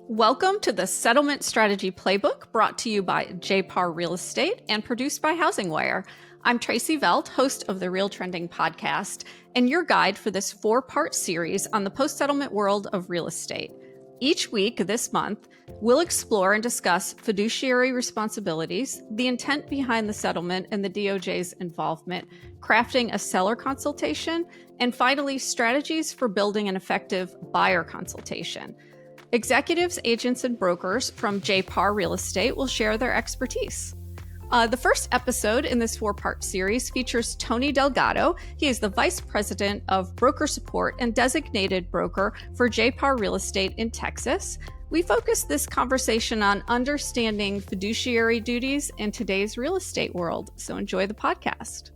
Welcome to the Settlement Strategy Playbook, brought to you by JPAR Real Estate and produced by HousingWire. I'm Tracey Velt, host of the RealTrending podcast, and your guide for this 4-part series on the post-settlement world of real estate. Each week this month, we'll explore and discuss fiduciary responsibilities, the intent behind the settlement and the DOJ's involvement, crafting a seller consultation, and finally, strategies for building an effective buyer consultation. Executives, agents, and brokers from JPAR Real Estate will share their expertise. The first episode in this 4-part series features Tony Delgado. He is the Vice President of Broker Support and Designated Broker for JPAR Real Estate in Texas. We focus this conversation on understanding fiduciary duties in today's real estate world, so enjoy the podcast.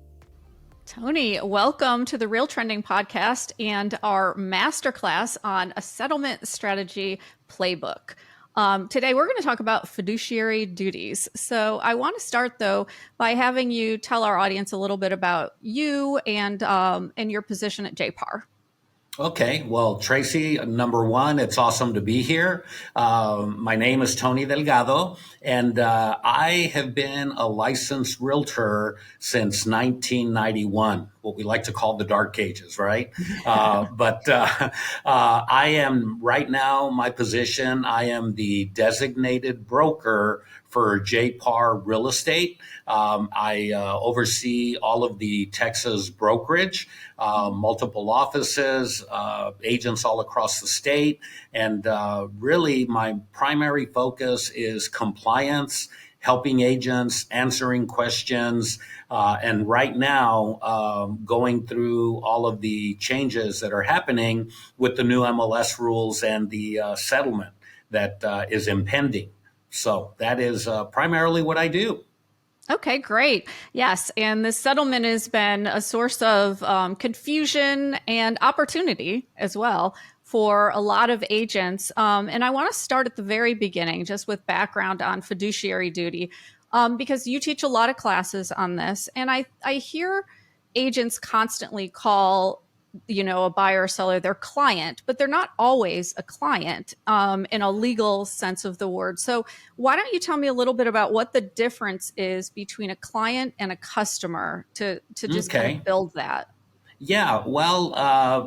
Tony, welcome to the RealTrending podcast and our masterclass on a settlement strategy playbook. Today, we're going to talk about fiduciary duties. So I want to start, though, by having you tell our audience a little bit about you and your position at JPAR. Okay. Well, Tracey, number one, it's awesome to be here. My name is Tony Delgado, and I have been a licensed realtor since 1991, what we like to call the dark ages, right? But I am right now, my position, I am the designated broker for JPAR Real Estate. I oversee all of the Texas brokerage, multiple offices, agents all across the state. And really, my primary focus is compliance, helping agents, answering questions, and right now, going through all of the changes that are happening with the new MLS rules and the settlement that is impending. So that is primarily what I do. Okay, great. Yes, and this settlement has been a source of confusion and opportunity as well for a lot of agents. And I want to start at the very beginning, just with background on fiduciary duty, because you teach a lot of classes on this. And I hear agents constantly call a buyer or seller their client, but they're not always a client in a legal sense of the word. So why don't you tell me a little bit about what the difference is between a client and a customer to just kind of build that? Yeah, well,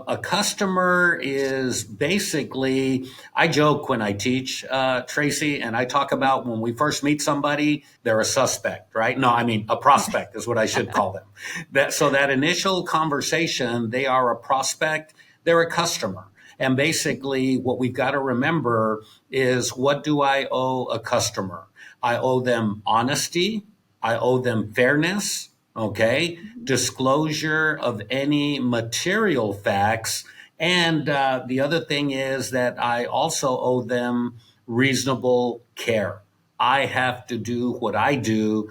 a customer is basically, I joke when I teach, Tracey, and I talk about when we first meet somebody, they're a suspect, right? No, I mean, a prospect is what I should call them. So that initial conversation, they are a prospect, they're a customer. And basically what we've got to remember is, what do I owe a customer? I owe them honesty. I owe them fairness. Okay, disclosure of any material facts. And the other thing is that I also owe them reasonable care. I have to do what I do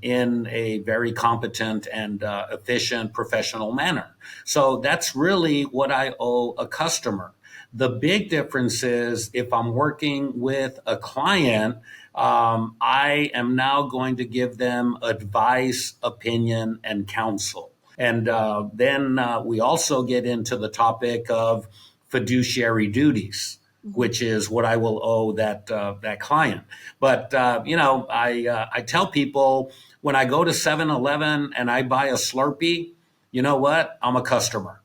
in a very competent and efficient professional manner. So that's really what I owe a customer. The big difference is, if I'm working with a client, I am now going to give them advice, opinion, and counsel. And then we also get into the topic of fiduciary duties, which is what I will owe that client. But I tell people, when I go to 7-Eleven and I buy a Slurpee, you know what? I'm a customer.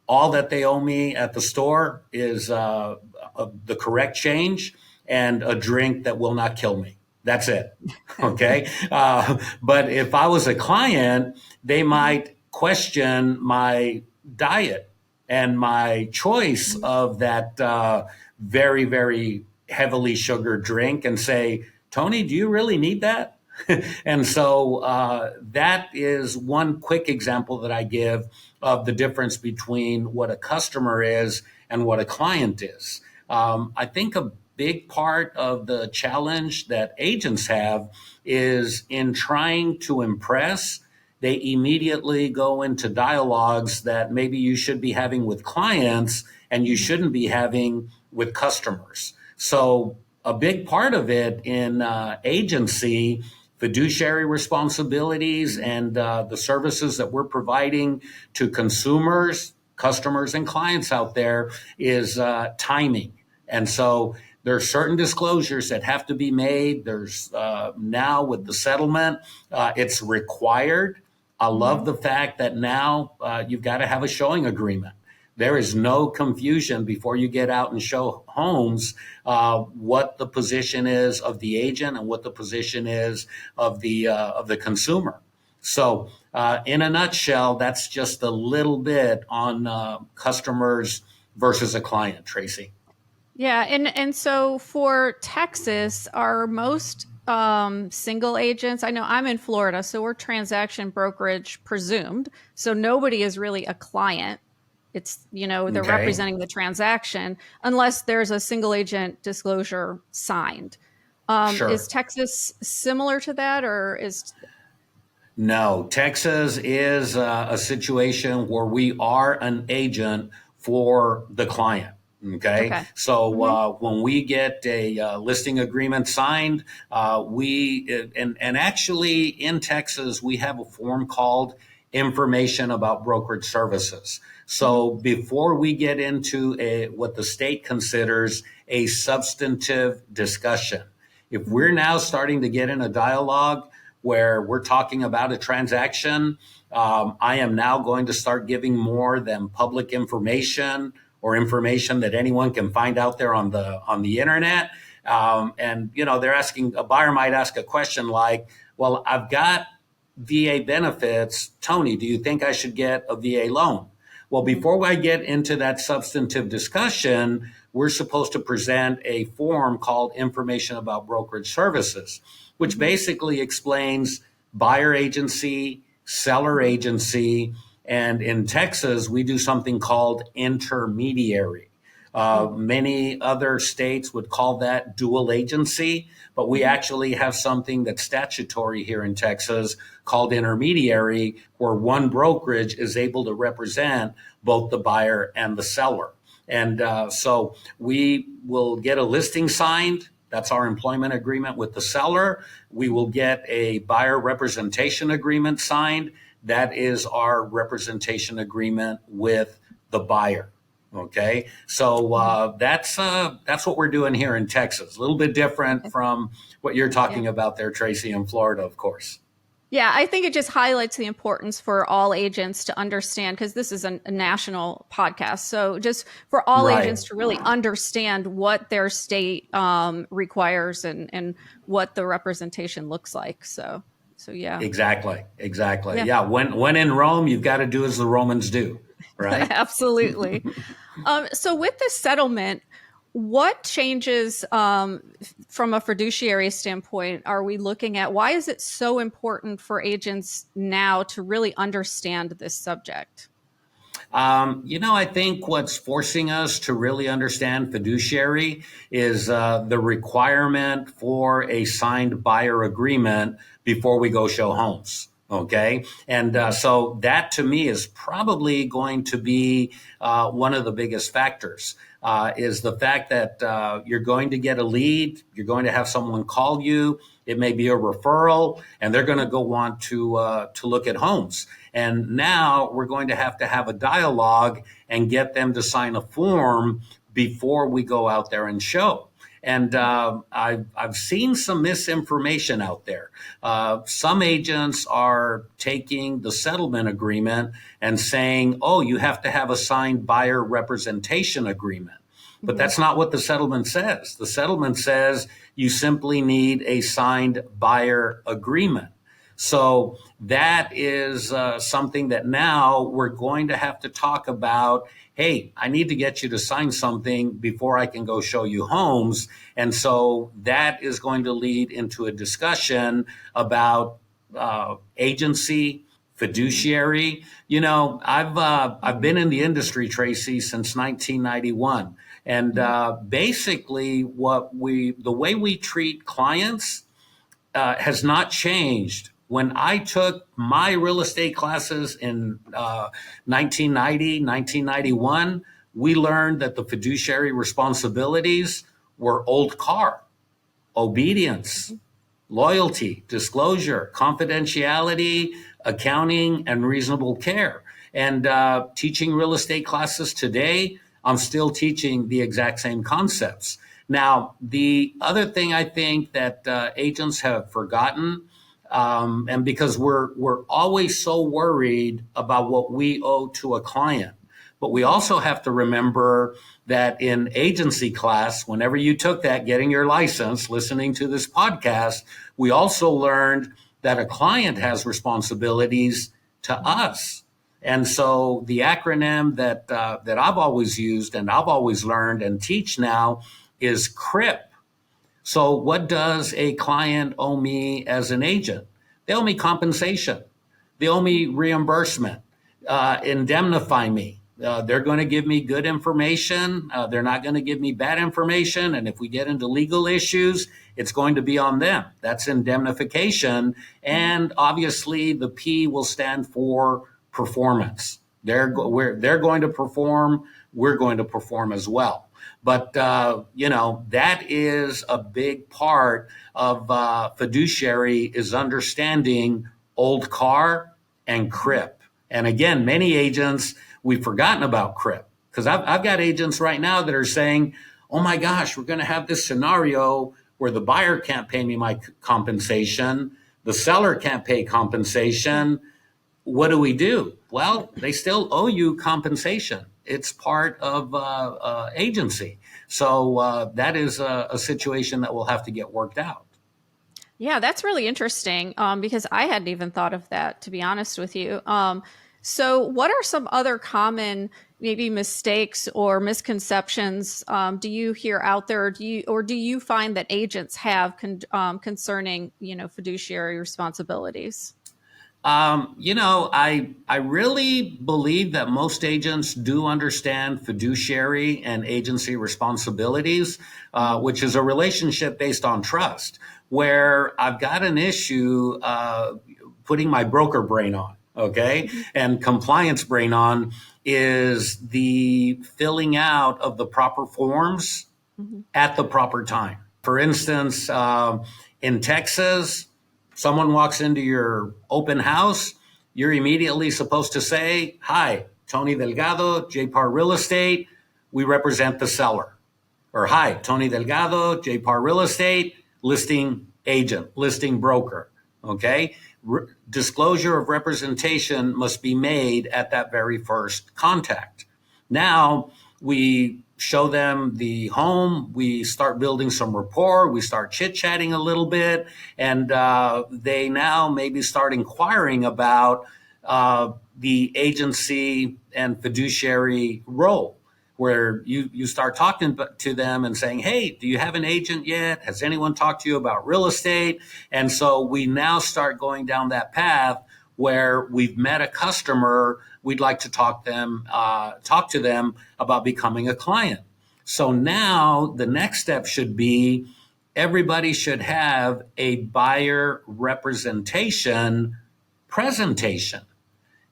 All that they owe me at the store is the correct change and a drink that will not kill me. That's it. Okay. But if I was a client, they might question my diet and my choice of that very, very heavily sugared drink and say, Tony, do you really need that? And so that is one quick example that I give of the difference between what a customer is and what a client is. I think a big part of the challenge that agents have is in trying to impress. They immediately go into dialogues that maybe you should be having with clients and you shouldn't be having with customers. So a big part of it in agency, fiduciary responsibilities, and the services that we're providing to consumers, customers, and clients out there is timing. And so There are certain disclosures that have to be made. There's now with the settlement, it's required. I love the fact that now you've got to have a showing agreement. There is no confusion before you get out and show homes what the position is of the agent and what the position is of the consumer. So, in a nutshell, that's just a little bit on customers versus a client, Tracy. Yeah, and so for Texas, are most single agents? I know I'm in Florida, so we're transaction brokerage presumed. So nobody is really a client. It's, they're Okay. representing the transaction unless there's a single agent disclosure signed. Is Sure. Texas similar to that, or is No, Texas is a situation where we are an agent for the client. Okay. okay? So Hmm. when we get a listing agreement signed, and actually in Texas, we have a form called information about brokerage services. Hmm. So before we get into what the state considers a substantive discussion, if we're now starting to get in a dialogue where we're talking about a transaction, I am now going to start giving more than public information or information that anyone can find out there on the internet. And they're asking, a buyer might ask a question like, "Well, I've got VA benefits. Tony, do you think I should get a VA loan?" Well, before I get into that substantive discussion, we're supposed to present a form called Information About Brokerage Services, which Hmm. basically explains buyer agency, seller agency, and in Texas, we do something called intermediary. Many other states would call that dual agency, but we Hmm. actually have something that's statutory here in Texas called intermediary, where one brokerage is able to represent both the buyer and the seller. And so we will get a listing signed. That's our employment agreement with the seller. We will get a buyer representation agreement signed. That is our representation agreement with the buyer. Okay, so that's what we're doing here in Texas. A little bit different from what you're Yeah. talking about there, Tracy, in Florida, of course. Yeah, I think it just highlights the importance for all agents to understand, because this is a national podcast. So just for all Right. agents to really understand what their state requires, and what the representation looks like. So yeah, Exactly. Exactly. yeah, Yeah. When in Rome, you've got to do as the Romans do. Right. absolutely. So with the settlement, what changes from a fiduciary standpoint are we looking at? Why is it so important for agents now to really understand this subject? I think what's forcing us to really understand fiduciary is the requirement for a signed buyer agreement before we go show homes. Okay. And so that to me is probably going to be one of the biggest factors. Is the fact that you're going to get a lead, you're going to have someone call you. It may be a referral, and they're going to go want to look at homes. And now we're going to have a dialogue and get them to sign a form before we go out there and show. And I've seen some misinformation out there. Some agents are taking the settlement agreement and saying, "Oh, you have to have a signed buyer representation agreement." But Mm-hmm. that's not what the settlement says. The settlement says you simply need a signed buyer agreement. So that is something that now we're going to have to talk about. Hey, I need to get you to sign something before I can go show you homes. And so that is going to lead into a discussion about agency, Mm-hmm. fiduciary. I've been in the industry, Tracy, since 1991. And Mm-hmm. basically, the way we treat clients has not changed. When I took my real estate classes in 1990, 1991, we learned that the fiduciary responsibilities were old car, obedience, loyalty, disclosure, confidentiality, accounting, and reasonable care. And teaching real estate classes today, I'm still teaching the exact same concepts. Now, the other thing I think that agents have forgotten, and because we're always so worried about what we owe to a client, but we also have to remember that in agency class, whenever you took that, getting your license, listening to this podcast, we also learned that a client has responsibilities to us. And so the acronym that I've always used and I've always learned and teach now is CRIP. So what does a client owe me as an agent? They owe me compensation. They owe me reimbursement, indemnify me. They're going to give me good information. They're not going to give me bad information. And if we get into legal issues, it's going to be on them. That's indemnification. And obviously the P will stand for performance. They're going to perform. We're going to perform as well. But, that is a big part of fiduciary is understanding old car and CRIP. And again, many agents, we've forgotten about CRIP because I've got agents right now that are saying, oh my gosh, we're going to have this scenario where the buyer can't pay me my compensation. The seller can't pay compensation. What do we do? Well, they still owe you compensation. It's part of agency. So that is a situation that will have to get worked out. Yeah, that's really interesting because I hadn't even thought of that, to be honest with you. So what are some other common maybe mistakes or misconceptions do you hear out there? Or do you find that agents have concerning, fiduciary responsibilities? I really believe that most agents do understand fiduciary and agency responsibilities, which is a relationship based on trust, where I've got an issue putting my broker brain on, okay, and compliance brain on is the filling out of the proper forms at the proper time. For instance, in Texas, someone walks into your open house, you're immediately supposed to say, hi, Tony Delgado, JPAR Real Estate, we represent the seller. Or hi, Tony Delgado, JPAR Real Estate, listing agent, listing broker, okay? Disclosure of representation must be made at that very first contact. Now, we show them the home, we start building some rapport, we start chit-chatting a little bit, and they now maybe start inquiring about the agency and fiduciary role, where you start talking to them and saying, hey, do you have an agent yet? Has anyone talked to you about real estate? And so we now start going down that path where we've met a customer, we'd like to talk to them about becoming a client. So now the next step should be everybody should have a buyer representation presentation.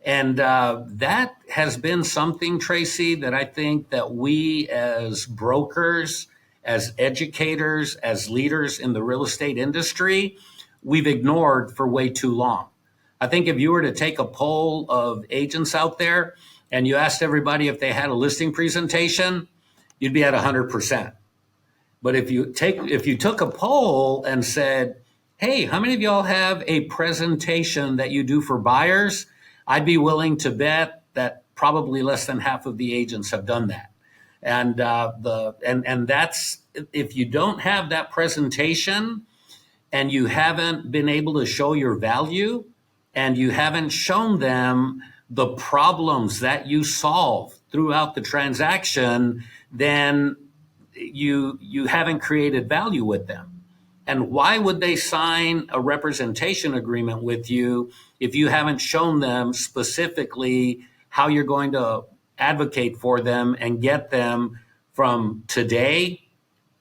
And that has been something, Tracey, that I think that we as brokers, as educators, as leaders in the real estate industry, we've ignored for way too long. I think if you were to take a poll of agents out there and you asked everybody if they had a listing presentation, you'd be at 100%. But if you took a poll and said, hey, how many of y'all have a presentation that you do for buyers? I'd be willing to bet that probably less than half of the agents have done that. And and that's, if you don't have that presentation and you haven't been able to show your value and you haven't shown them the problems that you solve throughout the transaction, then you haven't created value with them. And why would they sign a representation agreement with you if you haven't shown them specifically how you're going to advocate for them and get them from today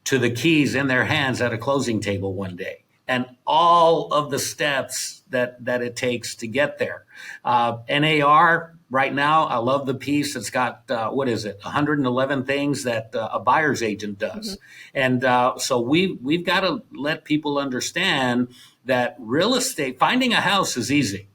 to the keys in their hands at a closing table one day? And all of the steps that it takes to get there. NAR, right now, I love the piece. It's got, 111 things that a buyer's agent does. And so we've got to let people understand that real estate, finding a house is easy.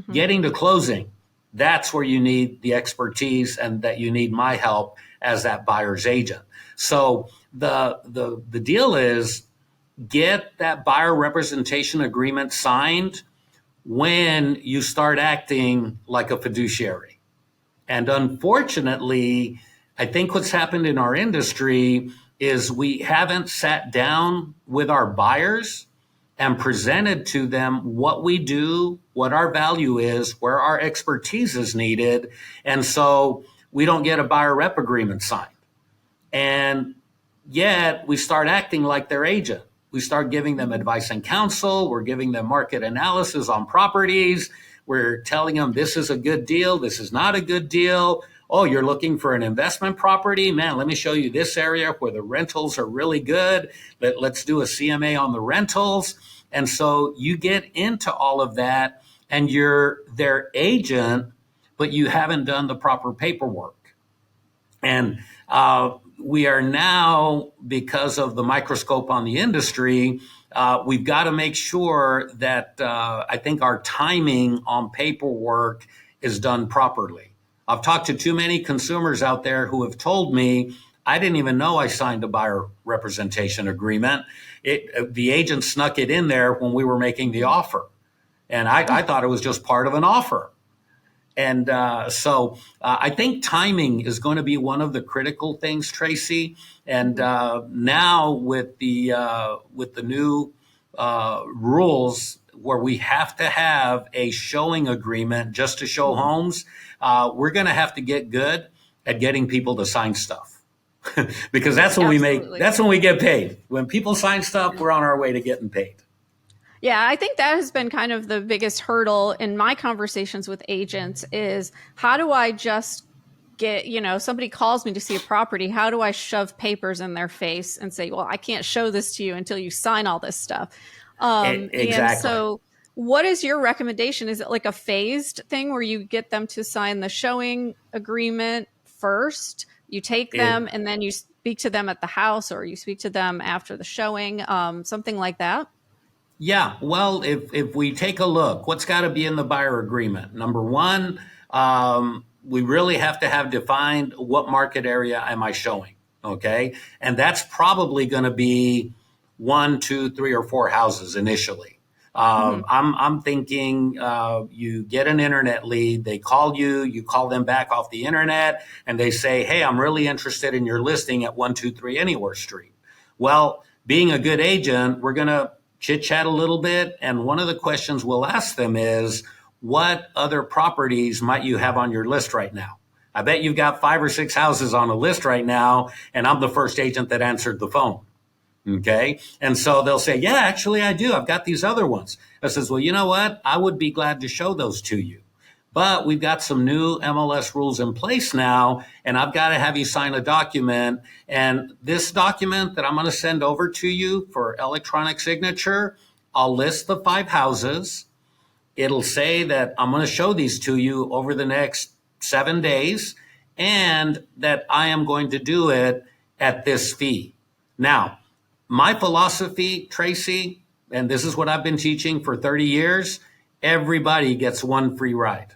Getting to closing, that's where you need the expertise and that you need my help as that buyer's agent. So The deal is get that buyer representation agreement signed when you start acting like a fiduciary. And unfortunately, I think what's happened in our industry is we haven't sat down with our buyers and presented to them what we do, what our value is, where our expertise is needed. And so we don't get a buyer rep agreement signed. And yet we start acting like their agent. We start giving them advice and counsel. We're giving them market analysis on properties. We're telling them this is a good deal. This is not a good deal. Oh, you're looking for an investment property? Man, let me show you this area where the rentals are really good. Let's do a CMA on the rentals. And so you get into all of that and you're their agent, but you haven't done the proper paperwork. And we are now, because of the microscope on the industry, we've got to make sure that I think our timing on paperwork is done properly. I've talked to too many consumers out there who have told me, I didn't even know I signed a buyer representation agreement. The agent snuck it in there when we were making the offer. And I thought it was just part of an offer. And so I think timing is going to be one of the critical things, Tracey. And now with the new rules where we have to have a showing agreement just to show homes, we're going to have to get good at getting people to sign stuff. Because that's when that's when we get paid. When people sign stuff, we're on our way to getting paid. Yeah, I think that has been kind of the biggest hurdle in my conversations with agents is how do I just get, somebody calls me to see a property. How do I shove papers in their face and say, well, I can't show this to you until you sign all this stuff. Exactly. And so what is your recommendation? Is it like a phased thing where you get them to sign the showing agreement first? You take them and then you speak to them at the house or you speak to them after the showing, something like that? Yeah, well, if we take a look, what's got to be in the buyer agreement? Number one, we really have to have defined what market area am I showing, okay? And that's probably going to be 1, 2, 3, or 4 houses initially. I'm thinking you get an internet lead, they call you, you call them back off the internet, and they say, hey, I'm really interested in your listing at 123 Anywhere Street. Well, being a good agent, we're going to chit chat a little bit. And one of the questions we'll ask them is, what other properties might you have on your list right now? I bet you've got 5 or 6 houses on a list right now. And I'm the first agent that answered the phone. Okay. And so they'll say, yeah, actually I do. I've got these other ones. I says, well, you know what? I would be glad to show those to you. But we've got some new MLS rules in place now, and I've got to have you sign a document. And this document that I'm going to send over to you for electronic signature, I'll list the 5 houses. It'll say that I'm going to show these to you over the next 7 days, and that I am going to do it at this fee. Now, my philosophy, Tracey, and this is what I've been teaching for 30 years, everybody gets one free ride.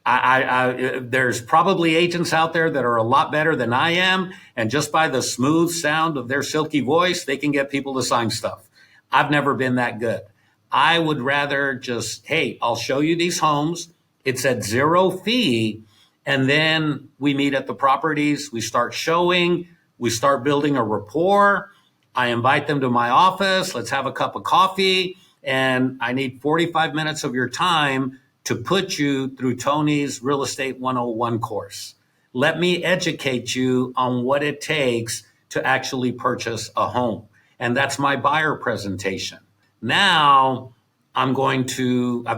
There's probably agents out there that are a lot better than I am. And just by the smooth sound of their silky voice, they can get people to sign stuff. I've never been that good. I would rather just, hey, I'll show you these homes. It's at 0 fee. And then we meet at the properties. We start showing. We start building a rapport. I invite them to my office. Let's have a cup of coffee. And I need 45 minutes of your time to put you through Tony's Real Estate 101 course. Let me educate you on what it takes to actually purchase a home. And that's my buyer presentation. Now I've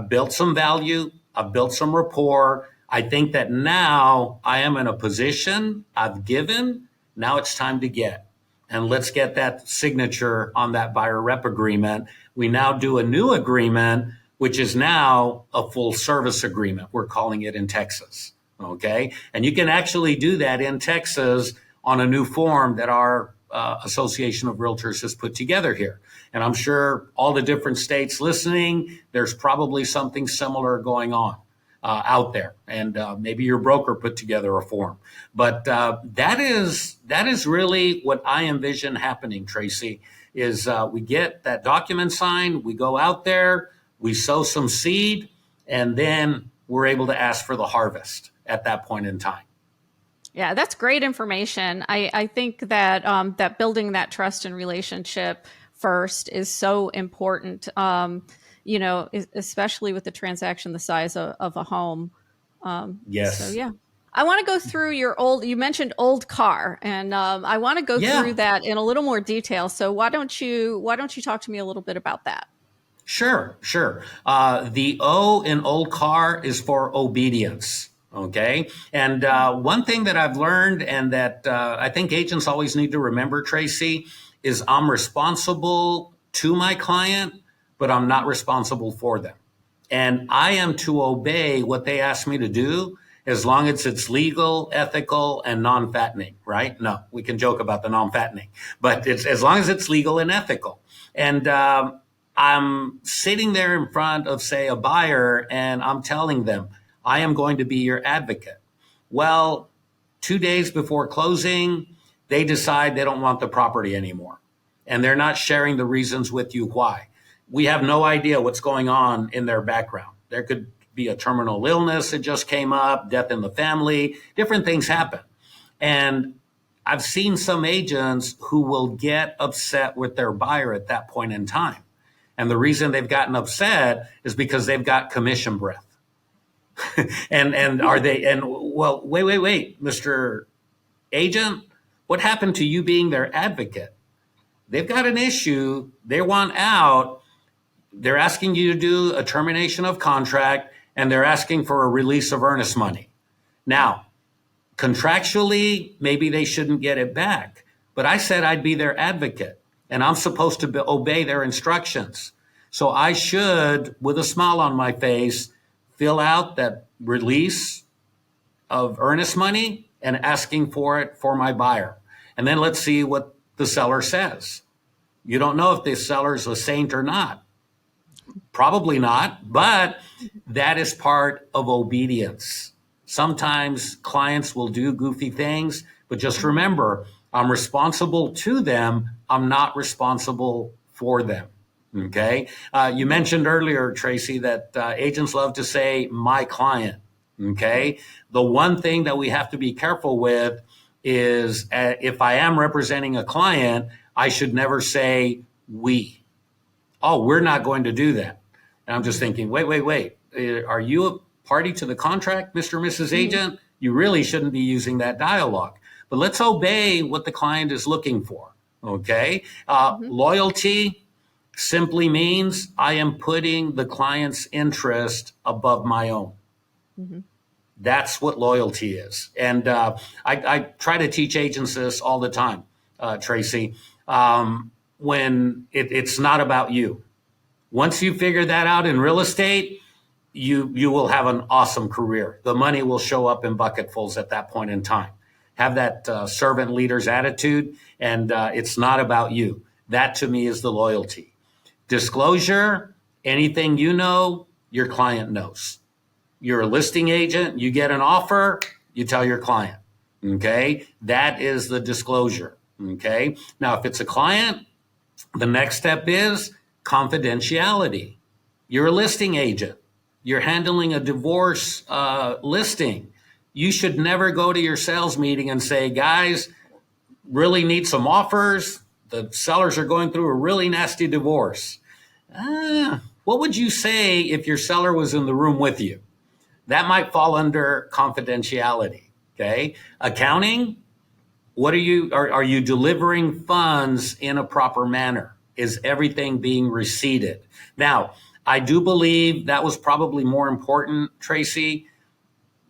built some value. I've built some rapport. I think that now I am in a position I've given. Now it's time to get. And let's get that signature on that buyer rep agreement. We now do a new agreement, which is now a full service agreement. We're calling it in Texas. Okay. And you can actually do that in Texas on a new form that our Association of Realtors has put together here. And I'm sure all the different states listening, there's probably something similar going on. out there, and maybe your broker put together a form. But that is really what I envision happening, Tracey, is we get that document signed, we go out there, we sow some seed, and then we're able to ask for the harvest at that point in time. Yeah, that's great information. I think that that building that trust and relationship first is so important. Especially with the transaction the size of a home. Yes. So yeah, I want to go through you mentioned old car, and I want to go through that in a little more detail. So why don't you talk to me a little bit about that? Sure. The O in old car is for obedience. Okay. And one thing that I've learned, and that I think agents always need to remember, Tracey, is I'm responsible to my client, but I'm not responsible for them. And I am to obey what they ask me to do, as long as it's legal, ethical, and non-fattening, right? No, we can joke about the non-fattening, but it's as long as it's legal and ethical. And I'm sitting there in front of, say, a buyer, and I'm telling them, I am going to be your advocate. Well, 2 days before closing, they decide they don't want the property anymore. And they're not sharing the reasons with you why. We have no idea what's going on in their background. There could be a terminal illness that just came up, death in the family, different things happen. And I've seen some agents who will get upset with their buyer at that point in time. And the reason they've gotten upset is because they've got commission breath. Well, wait, Mr. Agent, what happened to you being their advocate? They've got an issue. They want out. They're asking you to do a termination of contract, and they're asking for a release of earnest money. Now, contractually, maybe they shouldn't get it back, but I said I'd be their advocate, and I'm supposed to obey their instructions. So I should, with a smile on my face, fill out that release of earnest money and asking for it for my buyer. And then let's see what the seller says. You don't know if the seller's a saint or not. Probably not, but that is part of obedience. Sometimes clients will do goofy things, but just remember, I'm responsible to them. I'm not responsible for them. Okay. You mentioned earlier, Tracey, that agents love to say my client. Okay. The one thing that we have to be careful with is if I am representing a client, I should never say we. Oh, we're not going to do that. And I'm just thinking, wait. Are you a party to the contract, Mr. or Mrs. Agent? You really shouldn't be using that dialogue. But let's obey what the client is looking for. Okay. Loyalty simply means I am putting the client's interest above my own. Mm-hmm. That's what loyalty is. And I try to teach agents this all the time, Tracey, when it's not about you. Once you figure that out in real estate, you will have an awesome career. The money will show up in bucketfuls at that point in time. Have that servant leader's attitude, and it's not about you. That to me is the loyalty. Disclosure, anything you know, your client knows. You're a listing agent, you get an offer, you tell your client. Okay, that is the disclosure. Okay, now if it's a client, the next step is confidentiality. You're a listing agent. You're handling a divorce listing. You should never go to your sales meeting and say, guys, really need some offers. The sellers are going through a really nasty divorce. What would you say if your seller was in the room with you? That might fall under confidentiality. Okay. Accounting. What are you delivering funds in a proper manner? Is everything being receipted? Now, I do believe that was probably more important, Tracey,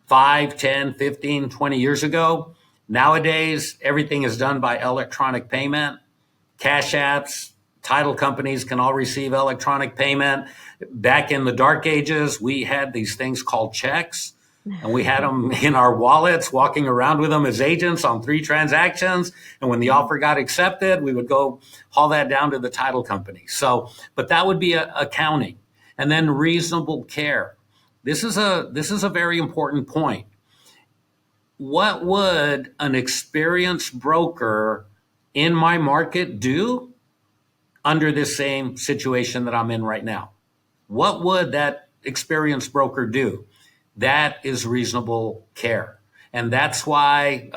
5, 10, 15, 20 years ago. Nowadays, everything is done by electronic payment. Cash apps, title companies can all receive electronic payment. Back in the dark ages, we had these things called checks, and we had them in our wallets, walking around with them as agents on 3 transactions. And when the offer got accepted, we would go haul that down to the title company. So, but that would be accounting. And then reasonable care. this is a very important point. What would an experienced broker in my market do under this same situation that I'm in right now? What would that experienced broker do? That is reasonable care. And that's why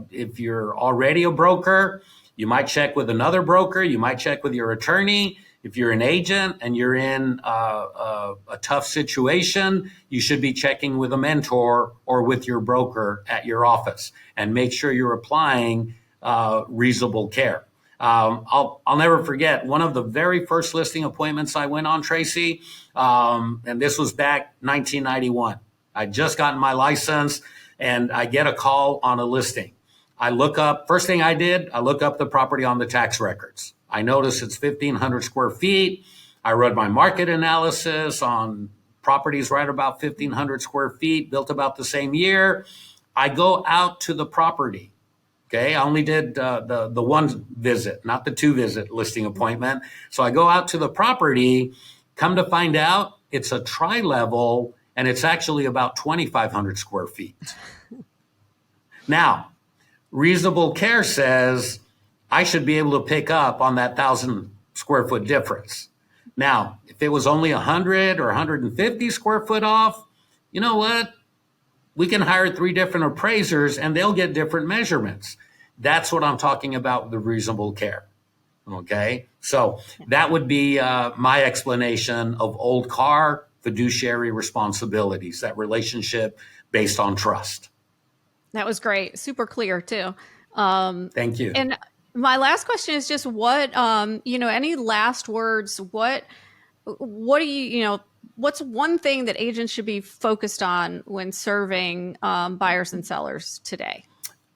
if you're already a broker, you might check with another broker. You might check with your attorney. If you're an agent and you're in a tough situation, you should be checking with a mentor or with your broker at your office and make sure you're applying reasonable care. I'll never forget one of the very first listing appointments I went on, Tracey, and this was back 1991. I'd just gotten my license and I get a call on a listing. First thing I did, I look up the property on the tax records. I notice it's 1,500 square feet. I run my market analysis on properties right about 1,500 square feet, built about the same year. I go out to the property. Okay, I only did the one visit, not the 2-visit listing appointment. So I go out to the property, come to find out it's a tri-level and it's actually about 2,500 square feet. Now, reasonable care says I should be able to pick up on that 1,000 square foot difference. Now, if it was only 100 or 150 square foot off, you know what? We can hire 3 different appraisers and they'll get different measurements. That's what I'm talking about with the reasonable care. Okay. So that would be my explanation of old car fiduciary responsibilities, that relationship based on trust. That was great. Super clear too. Thank you. And my last question is just what, any last words, what do what's one thing that agents should be focused on when serving buyers and sellers today?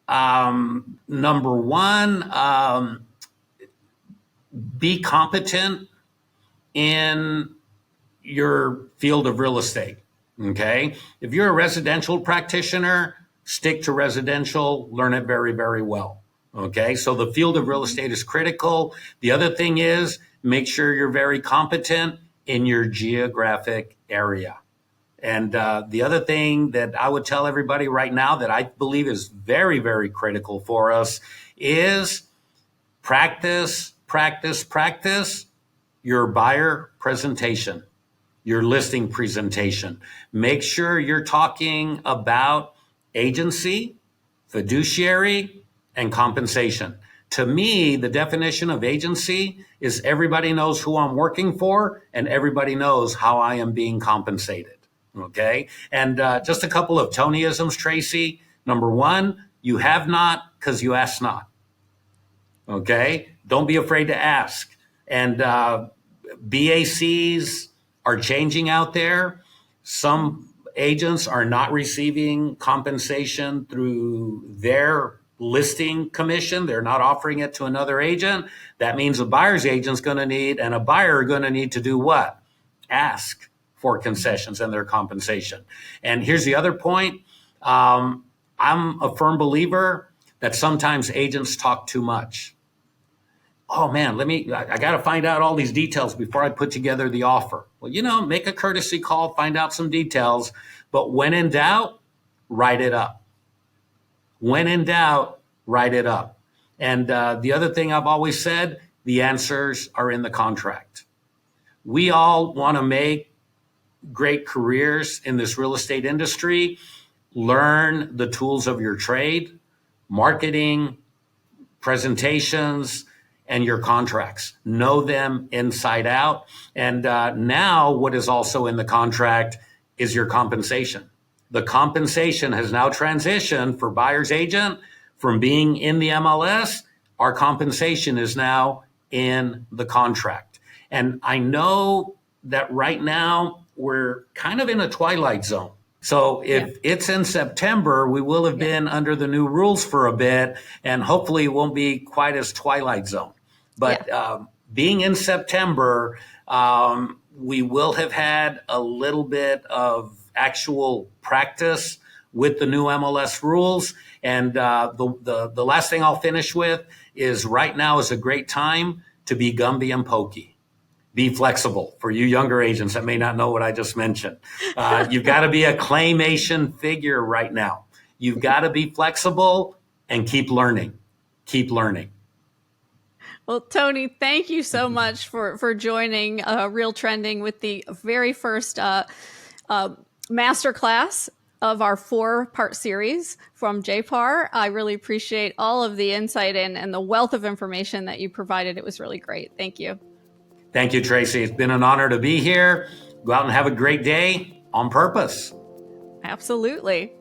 Number one, be competent in your field of real estate. Okay. If you're a residential practitioner, stick to residential, learn it very, very well. Okay. So the field of real estate is critical. The other thing is make sure you're very competent in your geographic area. And the other thing that I would tell everybody right now that I believe is very, very critical for us is practice your buyer presentation, your listing presentation. Make sure you're talking about agency, fiduciary, and compensation. To me, the definition of agency is everybody knows who I'm working for and everybody knows how I am being compensated. Okay. And just a couple of Tonyisms, Tracey. Number one, you have not because you ask not. Okay. Don't be afraid to ask. And BACs are changing out there. Some agents are not receiving compensation through their listing commission. They're not offering it to another agent. That means a buyer's agent's going to need, and a buyer are going to need to do what? Ask for concessions and their compensation. And here's the other point. I'm a firm believer that sometimes agents talk too much. Oh man, I got to find out all these details before I put together the offer. Well, make a courtesy call, find out some details, but when in doubt, write it up. When in doubt, write it up. And the other thing I've always said, the answers are in the contract. We all want to make great careers in this real estate industry. Learn the tools of your trade, marketing, presentations, and your contracts. Know them inside out. And now what is also in the contract is your compensation. The compensation has now transitioned for buyer's agent from being in the MLS. Our compensation is now in the contract. And I know that right now we're kind of in a twilight zone. So if it's in September, we will have been under the new rules for a bit, and hopefully it won't be quite as twilight zone. But being in September, we will have had a little bit of actual practice with the new MLS rules. And the last thing I'll finish with is right now is a great time to be Gumby and Pokey. be flexible. For you younger agents that may not know what I just mentioned, you've got to be a claimation figure right now. You've got to be flexible and keep learning. Keep learning. Well, Tony, thank you so much for joining RealTrending with the very first masterclass of our 4-part series from JPAR. I really appreciate all of the insight and the wealth of information that you provided. It was really great. Thank you. Thank you, Tracey. It's been an honor to be here. Go out and have a great day on purpose. Absolutely.